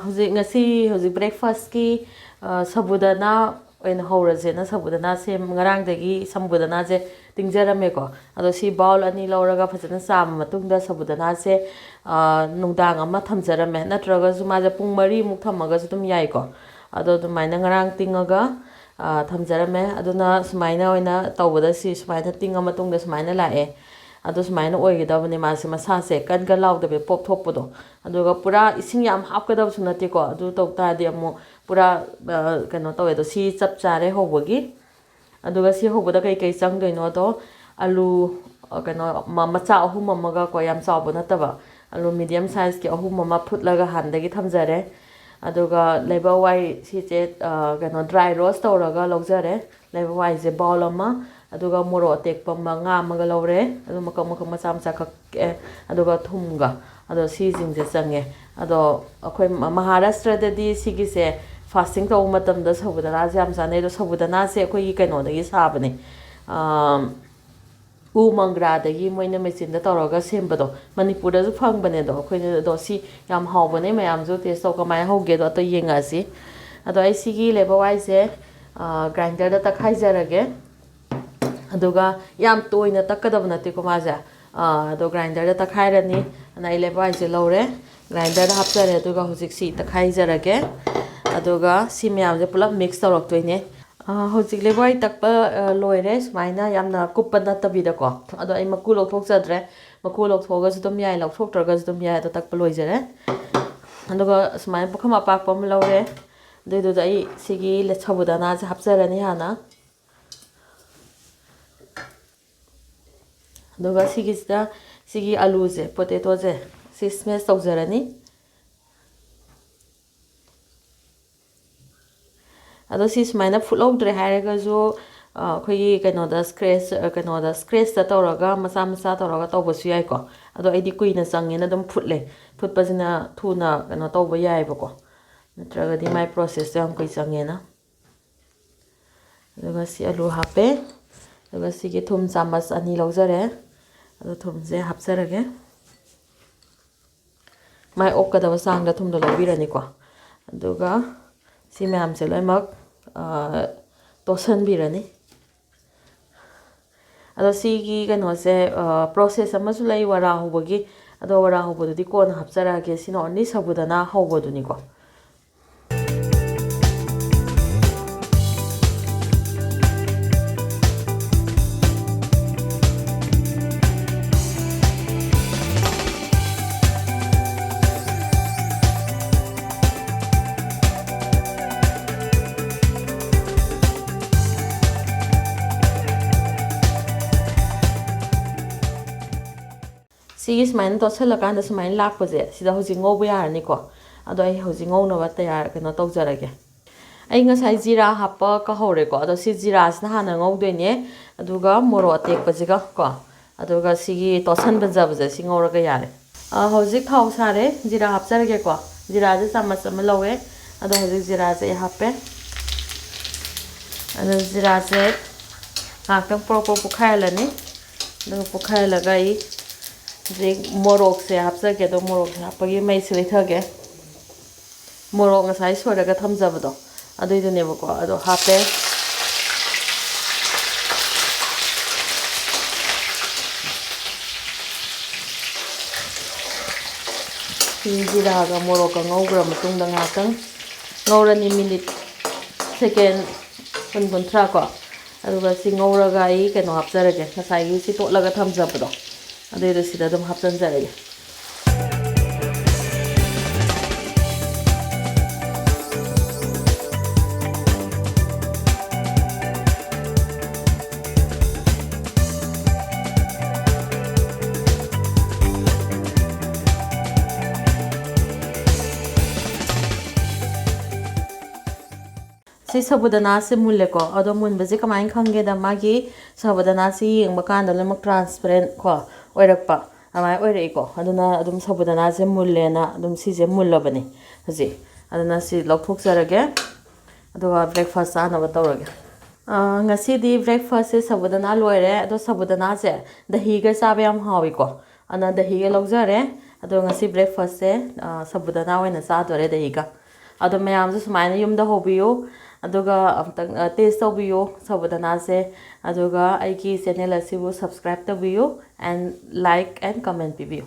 hojik ngasi hojik breakfast ki sabudana oina howrase na sabudana se ngarang dagi sabudana je tingjarame ko ado si bowl ani lawraga phajana sam matungda sabudana se nungdang ama thamjarame natraga zuma je pung 3 muk thamaga dum yai ko ado dumaina ngarang tingaga thamjarame aduna sumaina oina tawbada si sumaina tinga matungda sumaina lae ado sumaina oigidabani masi masase kan ga laudbe pop thokpodo aduga pura ising yam hapkadab sunate ko adu tawta de amu pura kano tawe do si chap chare hobagi aduga si hoboda kai kai chang doino do alu kano macha ahum amaga ko yam chaw bonataba alu medium size ki ahum ama phutlaga handagi thamjare aduga leba wai si che kano dry roast tawraga lawjare leba wai je bowl ama aduga moro tek pamba nga amaga lawre adu makam makam macha macha ka aduga thumga ado si jingje change ado akhoi Maharashtra dadi sigi se fasting taw matam da sabudana jam sane do sabudana se akhoi kaino dagi sabane u mangra dagi moina machine da tawraga sembado manipur da ju phangbane do akhoi do si yam hawbane mayam ju taste taw kamai hoge do to yenga si ado ai sigi leba wai se grinder da takhai jarage aduga yam toina takadab nate ko maja ado grinder da takhairani nai leba je lawre grinder da hapjare aduga hojik si takhai jarage aduga si myam je pulap mix tawrak toine hojik leba takpa loire smaina yamna kupana tabida ko ado ai maku lok thok jadre maku lok thoga judum yai lok thok traga judum yai ado takpa loijare aduga smaina pukhama pak pam lawre dedu dai sigi le sabudana je hapjarani hana aduga sigisda sigi alu je potato je si smash tawjarani ado si smaina fulawdre hairaga jo khoi kaino da scratch ta tawraga macha macha tawraga tawbasu yai ko ado aidi kuina changena dum futle futpajina thuna kaino tawba yai bako natraga di my process yam kai changena aduga si alu hape aduga sigi thum chamas ani lawjare ado thum je hapjarage mai okadaba sangda thumdo lawbirani ko aduga si myam se loimak tosan birani ado sigi kano se process ama su lai wara hobagi ado wara hobodu di kon hapjarage sino only sabudana hobodu ni ko sigi smain to sala kan da smain lak paje sida hoji ngobu yar ni ko ado ai hoji ngona ba tayar kano tawjarage ai nga sai jira hapa ka hore ko ado si jira sna hana ngogdoine aduga moro tek pajiga ko aduga sigi to san banja baje si ngoraga yare hoji thau sare jira hapjarage ko jira je chamas am lawe ado hoji jira je hape ado jira je hakam proper pukhailani ado pukhaila gai morok se hapjage do morok hapagi mai sile thage morok ngasai soraga thamjabado adoi do nebako ado hape jira ga morok ga ngaugra matungda ngakang ngaurani minute second kuntra ko aduga si ngauraga ai keno hapjarage ngasai gi si totlaga thamjabado adai sida dum hapjan jarage si sabudana se mulle ko ado mun baje kamain khange da magi sabudana si yeng bakan da lemak transparent ko oirakpa amai oirei ko aduna adum sabudana je mulle na adum si je mullabani haji aduna si lokthok jarage aduga breakfast ana batawrage ngasi di breakfast se sabudana loire ado sabudana je dahi ga sabe am hawi ko ana dahi ga logjare ꯑꯗꯣ ꯉꯁꯤ ꯕ꯭ꯔꯦꯛꯐꯥꯁꯁꯦ ꯁꯕꯨꯗꯅꯥ ꯑꯣꯏꯅ ꯆꯥꯗꯣꯔꯦ ꯗꯍꯤꯒ ꯑꯗꯣ ꯃꯌꯥꯝꯁꯨ ꯁꯨꯃꯥꯏꯅ ꯌꯨꯝꯗ ꯍꯧꯕꯤꯌꯨ ꯑꯗꯨꯒ ꯑꯝꯇꯪ test ꯇꯧꯕꯤꯌꯨ ꯁꯕꯨꯗꯅꯥꯁꯦ ꯑꯗꯨꯒ ꯑꯩꯒꯤ ꯆꯦꯅꯦꯜ ꯑꯁꯤꯕꯨ ꯁꯕꯁꯀ꯭ꯔꯥꯏꯕ ꯇꯧꯕꯤꯌꯨ ꯑꯦꯟ ꯂꯥꯏꯛ ꯑꯦꯟ ꯀꯃꯦꯟ ꯄꯤꯕꯤꯌꯨ